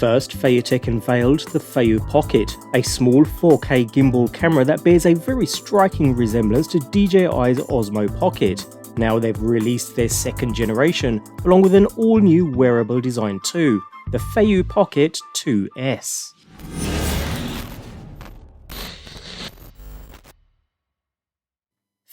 First, Feiyu Tech unveiled the Feiyu Pocket, a small 4K gimbal camera that bears a very striking resemblance to DJI's Osmo Pocket. Now they've released their second generation, along with an all-new wearable design too, the Feiyu Pocket 2S.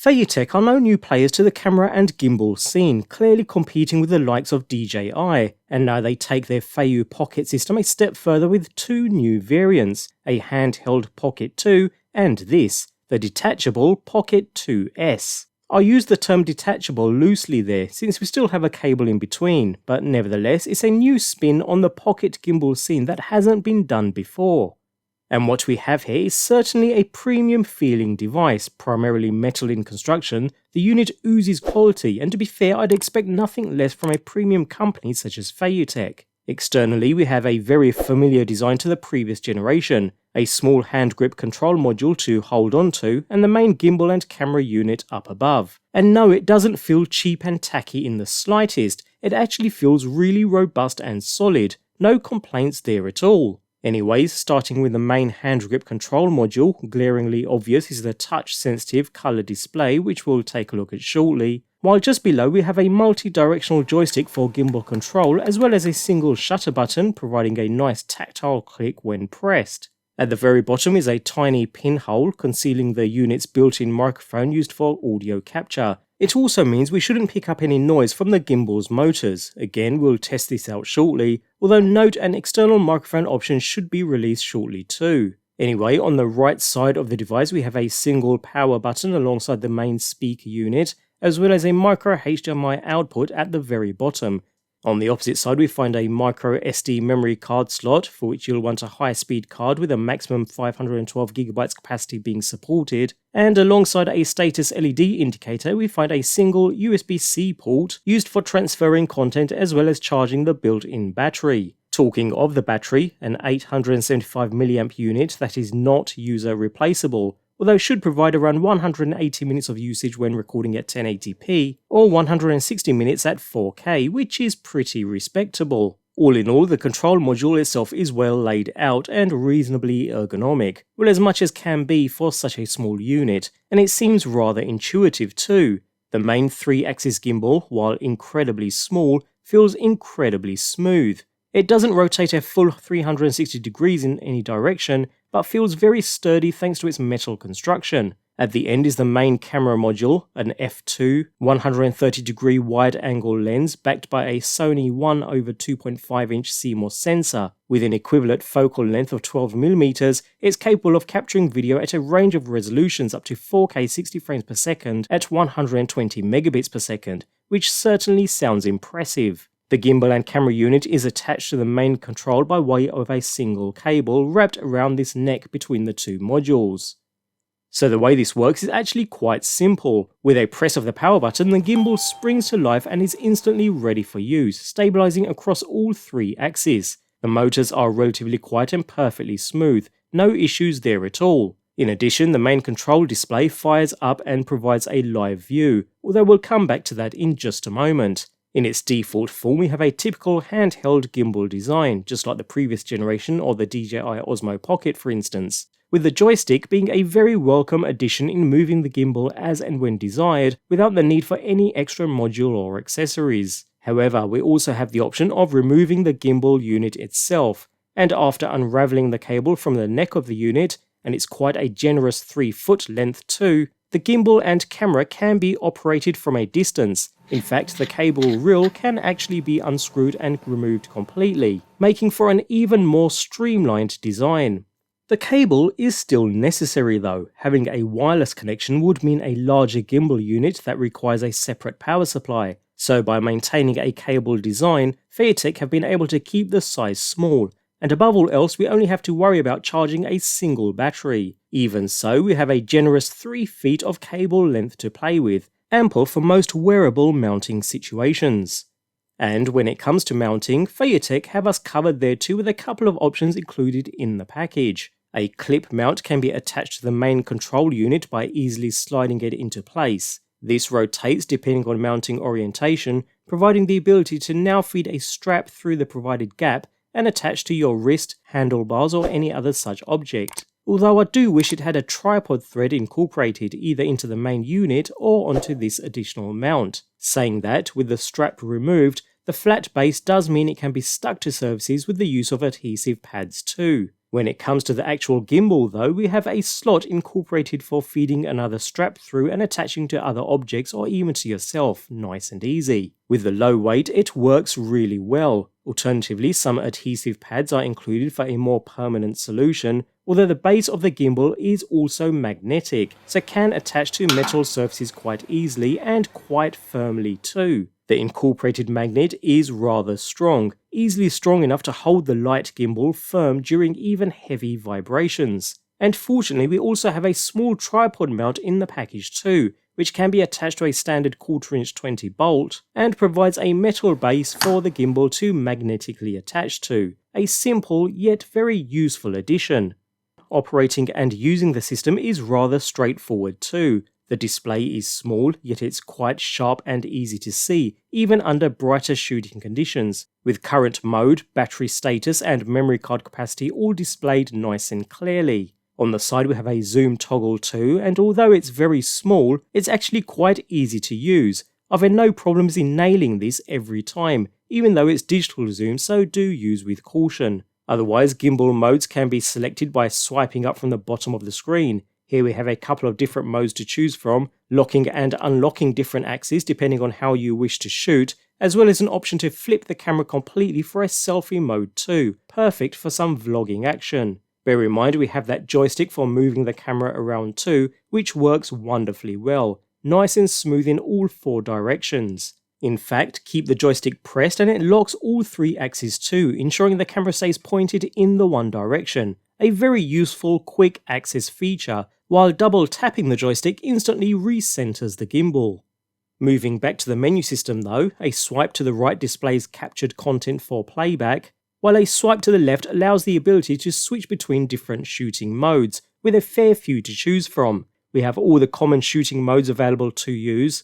Feiyu Tech are no new players to the camera and gimbal scene, clearly competing with the likes of DJI, and now they take their Feiyu Pocket system a step further with two new variants, a handheld Pocket 2 and this, the detachable Pocket 2S. I use the term detachable loosely there, since we still have a cable in between, but nevertheless it's a new spin on the pocket gimbal scene that hasn't been done before. And what we have here is certainly a premium feeling device, primarily metal in construction. The unit oozes quality, and to be fair, I'd expect nothing less from a premium company such as Feiyu Tech. Externally, we have a very familiar design to the previous generation, a small hand grip control module to hold onto, and the main gimbal and camera unit up above. And no, it doesn't feel cheap and tacky in the slightest, it actually feels really robust and solid, no complaints there at all. Anyways, starting with the main hand grip control module, glaringly obvious is the touch-sensitive colour display, which we'll take a look at shortly, while just below we have a multi-directional joystick for gimbal control as well as a single shutter button providing a nice tactile click when pressed. At the very bottom is a tiny pinhole concealing the unit's built-in microphone used for audio capture. It also means we shouldn't pick up any noise from the gimbal's motors. Again, we'll test this out shortly, although note an external microphone option should be released shortly too. Anyway, on the right side of the device we have a single power button alongside the main speaker unit, as well as a micro HDMI output at the very bottom. On the opposite side we find a micro SD memory card slot, for which you'll want a high-speed card with a maximum 512GB capacity being supported, and alongside a status LED indicator we find a single USB-C port used for transferring content as well as charging the built-in battery. Talking of the battery, an 875mAh unit that is not user replaceable, although should provide around 180 minutes of usage when recording at 1080p, or 160 minutes at 4K, which is pretty respectable. All in all, the control module itself is well laid out and reasonably ergonomic, well as much as can be for such a small unit, and it seems rather intuitive too. The main 3-axis gimbal, while incredibly small, feels incredibly smooth. It doesn't rotate a full 360 degrees in any direction, but feels very sturdy thanks to its metal construction. At the end is the main camera module, an f2 130-degree wide-angle lens backed by a Sony 1/2.5-inch CMOS sensor. With an equivalent focal length of 12mm, it's capable of capturing video at a range of resolutions up to 4K 60 frames per second at 120 megabits per second, which certainly sounds impressive. The gimbal and camera unit is attached to the main control by way of a single cable wrapped around this neck between the two modules. So the way this works is actually quite simple. With a press of the power button, the gimbal springs to life and is instantly ready for use, stabilizing across all 3 axes. The motors are relatively quiet and perfectly smooth, no issues there at all. In addition, the main control display fires up and provides a live view, although we'll come back to that in just a moment. In its default form we have a typical handheld gimbal design, just like the previous generation or the DJI Osmo Pocket for instance, with the joystick being a very welcome addition in moving the gimbal as and when desired without the need for any extra module or accessories. However, we also have the option of removing the gimbal unit itself, and after unravelling the cable from the neck of the unit, and it's quite a generous 3-foot length too, the gimbal and camera can be operated from a distance. In fact, the cable reel can actually be unscrewed and removed completely, making for an even more streamlined design. The cable is still necessary though. Having a wireless connection would mean a larger gimbal unit that requires a separate power supply. So by maintaining a cable design, Feiyu Tech have been able to keep the size small, and above all else we only have to worry about charging a single battery. Even so, we have a generous 3 feet of cable length to play with, ample for most wearable mounting situations. And when it comes to mounting, Feiyu Tech have us covered there too with a couple of options included in the package. A clip mount can be attached to the main control unit by easily sliding it into place. This rotates depending on mounting orientation, providing the ability to now feed a strap through the provided gap and attach to your wrist, handlebars or any other such object. Although I do wish it had a tripod thread incorporated either into the main unit or onto this additional mount. Saying that, with the strap removed, the flat base does mean it can be stuck to surfaces with the use of adhesive pads too. When it comes to the actual gimbal though, we have a slot incorporated for feeding another strap through and attaching to other objects or even to yourself, nice and easy. With the low weight, it works really well. Alternatively, some adhesive pads are included for a more permanent solution, although the base of the gimbal is also magnetic, so can attach to metal surfaces quite easily and quite firmly too. The incorporated magnet is rather strong, easily strong enough to hold the light gimbal firm during even heavy vibrations. And fortunately, we also have a small tripod mount in the package too, which can be attached to a standard 1/4" 20 bolt and provides a metal base for the gimbal to magnetically attach to. A simple yet very useful addition. Operating and using the system is rather straightforward too. The display is small, yet it's quite sharp and easy to see, even under brighter shooting conditions, with current mode, battery status and memory card capacity all displayed nice and clearly. On the side we have a zoom toggle too, and although it's very small, it's actually quite easy to use. I've had no problems in nailing this every time, even though it's digital zoom, so do use with caution. Otherwise, gimbal modes can be selected by swiping up from the bottom of the screen. Here we have a couple of different modes to choose from, locking and unlocking different axes depending on how you wish to shoot, as well as an option to flip the camera completely for a selfie mode too, perfect for some vlogging action. Bear in mind we have that joystick for moving the camera around too, which works wonderfully well, nice and smooth in all 4 directions. In fact, keep the joystick pressed and it locks all 3 axes too, ensuring the camera stays pointed in the one direction. A very useful quick access feature, while double tapping the joystick instantly recenters the gimbal. Moving back to the menu system though, a swipe to the right displays captured content for playback, while a swipe to the left allows the ability to switch between different shooting modes, with a fair few to choose from. We have all the common shooting modes available to use,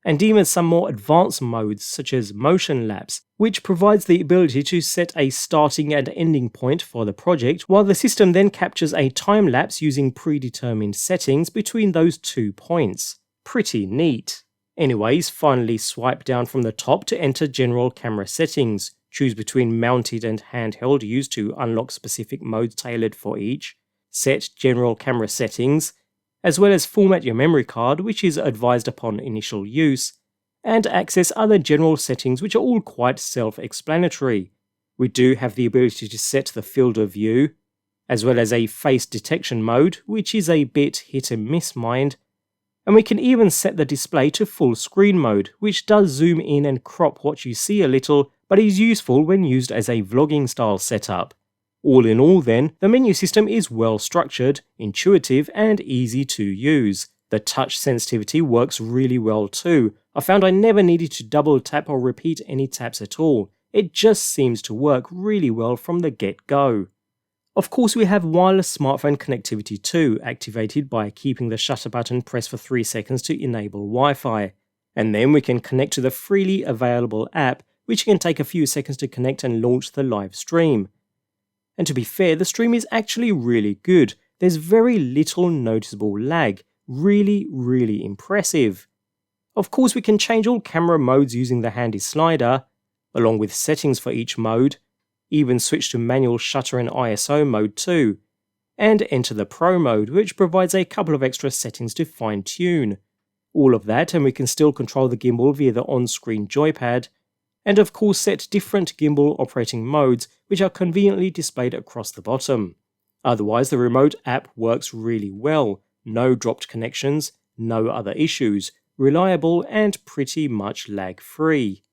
and even some more advanced modes such as Motionlapse, which provides the ability to set a starting and ending point for the project, while the system then captures a time lapse using predetermined settings between those 2 points. Pretty neat. Anyways, finally swipe down from the top to enter general camera settings. Choose between mounted and handheld used to unlock specific modes tailored for each. Set general camera settings, as well as format your memory card, which is advised upon initial use, and access other general settings which are all quite self-explanatory. We do have the ability to set the field of view, as well as a face detection mode, which is a bit hit and miss mind, and we can even set the display to full screen mode, which does zoom in and crop what you see a little, but is useful when used as a vlogging style setup. All in all then, the menu system is well structured, intuitive and easy to use. The touch sensitivity works really well too. I found I never needed to double tap or repeat any taps at all. It just seems to work really well from the get-go. Of course we have wireless smartphone connectivity too, activated by keeping the shutter button pressed for 3 seconds to enable Wi-Fi. And then we can connect to the freely available app, which can take a few seconds to connect and launch the live stream. And to be fair, the stream is actually really good. There's very little noticeable lag. Really impressive. Of course we can change all camera modes using the handy slider, along with settings for each mode, even switch to manual shutter and ISO mode too, and enter the Pro mode, which provides a couple of extra settings to fine tune. All of that, and we can still control the gimbal via the on-screen joypad, and of course set different gimbal operating modes which are conveniently displayed across the bottom. Otherwise the remote app works really well, no dropped connections, no other issues, reliable and pretty much lag-free.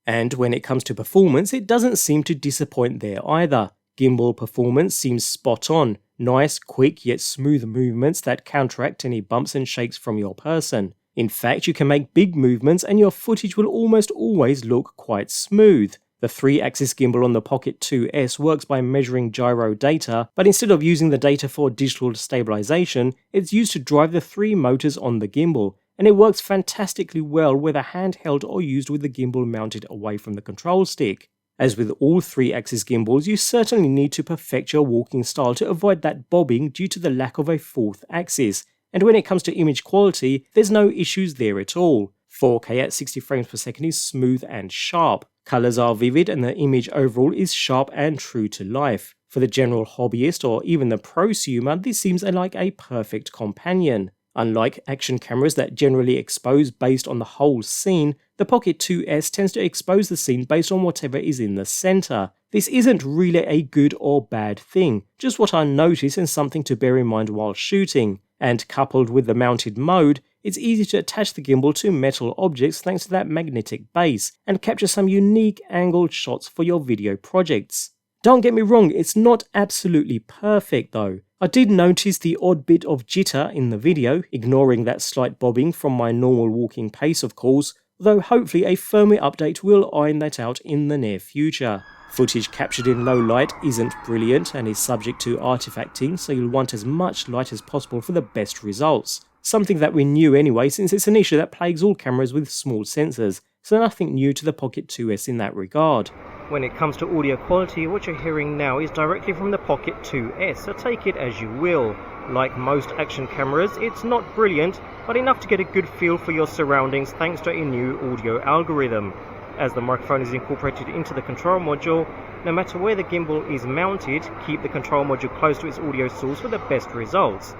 And when it comes to performance, it doesn't seem to disappoint there either. Gimbal performance seems spot on, nice, quick yet smooth movements that counteract any bumps and shakes from your person. In fact, you can make big movements and your footage will almost always look quite smooth. The 3-axis gimbal on the Pocket 2S works by measuring gyro data, but instead of using the data for digital stabilization, it's used to drive the 3 motors on the gimbal, and it works fantastically well whether handheld or used with the gimbal mounted away from the control stick. As with all 3-axis gimbals, you certainly need to perfect your walking style to avoid that bobbing due to the lack of a 4th axis, and when it comes to image quality, there's no issues there at all. 4K at 60 frames per second is smooth and sharp, colours are vivid, and the image overall is sharp and true to life. For the general hobbyist or even the prosumer, this seems like a perfect companion. Unlike action cameras that generally expose based on the whole scene, the Pocket 2S tends to expose the scene based on whatever is in the centre. This isn't really a good or bad thing, just what I notice and something to bear in mind while shooting. And coupled with the mounted mode, it's easy to attach the gimbal to metal objects thanks to that magnetic base, and capture some unique angled shots for your video projects. Don't get me wrong, it's not absolutely perfect though. I did notice the odd bit of jitter in the video, ignoring that slight bobbing from my normal walking pace of course, though hopefully a firmware update will iron that out in the near future. Footage captured in low light isn't brilliant and is subject to artifacting, so you'll want as much light as possible for the best results. Something that we knew anyway, since it's an issue that plagues all cameras with small sensors, so nothing new to the Pocket 2S in that regard. When it comes to audio quality, what you're hearing now is directly from the Pocket 2S, so take it as you will. Like most action cameras, it's not brilliant, but enough to get a good feel for your surroundings thanks to a new audio algorithm. As the microphone is incorporated into the control module, no matter where the gimbal is mounted, keep the control module close to its audio source for the best results.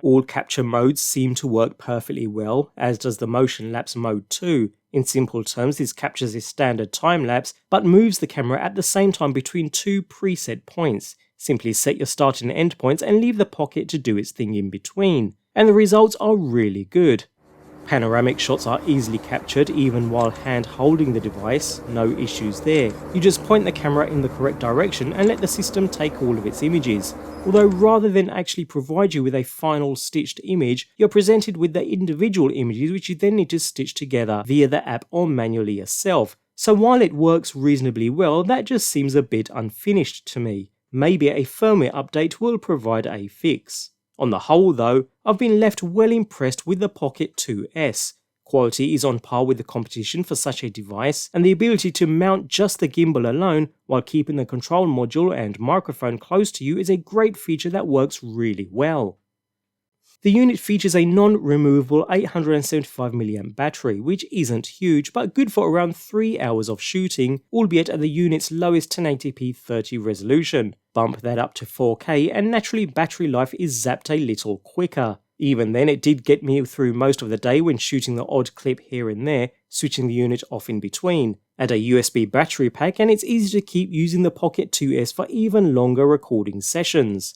All capture modes seem to work perfectly well, as does the Motionlapse mode too. In simple terms, this captures a standard time-lapse, but moves the camera at the same time between 2 preset points. Simply set your start and end points and leave the Pocket to do its thing in between. And the results are really good. Panoramic shots are easily captured even while hand holding the device, no issues there. You just point the camera in the correct direction and let the system take all of its images. Although rather than actually provide you with a final stitched image, you're presented with the individual images which you then need to stitch together via the app or manually yourself. So while it works reasonably well, that just seems a bit unfinished to me. Maybe a firmware update will provide a fix. On the whole though, I've been left well impressed with the Pocket 2S. Quality is on par with the competition for such a device, and the ability to mount just the gimbal alone while keeping the control module and microphone close to you is a great feature that works really well. The unit features a non-removable 875mAh battery, which isn't huge but good for around 3 hours of shooting, albeit at the unit's lowest 1080p 30 resolution. Bump that up to 4K and naturally battery life is zapped a little quicker. Even then, it did get me through most of the day when shooting the odd clip here and there, switching the unit off in between. Add a USB battery pack and it's easy to keep using the Pocket 2S for even longer recording sessions.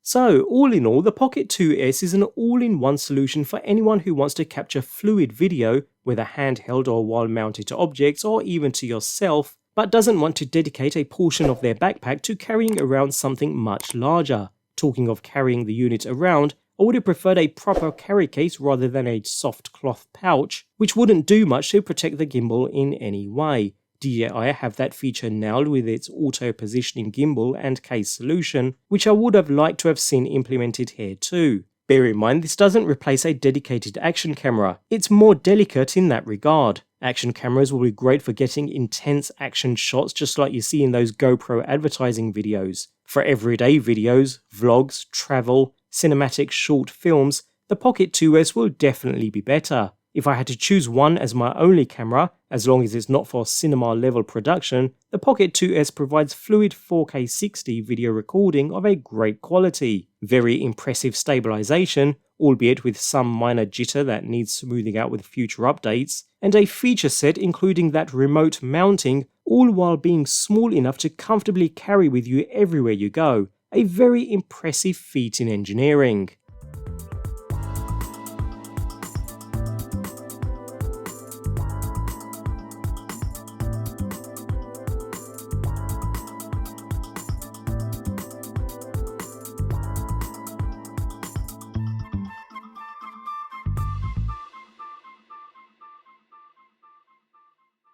So, all in all, the Pocket 2S is an all-in-one solution for anyone who wants to capture fluid video, whether handheld or while mounted to objects or even to yourself, but doesn't want to dedicate a portion of their backpack to carrying around something much larger. Talking of carrying the unit around, I would have preferred a proper carry case rather than a soft cloth pouch, which wouldn't do much to protect the gimbal in any way. DJI have that feature now with its auto-positioning gimbal and case solution, which I would have liked to have seen implemented here too. Bear in mind, this doesn't replace a dedicated action camera, it's more delicate in that regard. Action cameras will be great for getting intense action shots just like you see in those GoPro advertising videos. For everyday videos, vlogs, travel, cinematic short films, the Pocket 2S will definitely be better. If I had to choose one as my only camera, as long as it's not for cinema level production, the Pocket 2S provides fluid 4K 60 video recording of a great quality, very impressive stabilisation, albeit with some minor jitter that needs smoothing out with future updates, and a feature set including that remote mounting, all while being small enough to comfortably carry with you everywhere you go. A very impressive feat in engineering.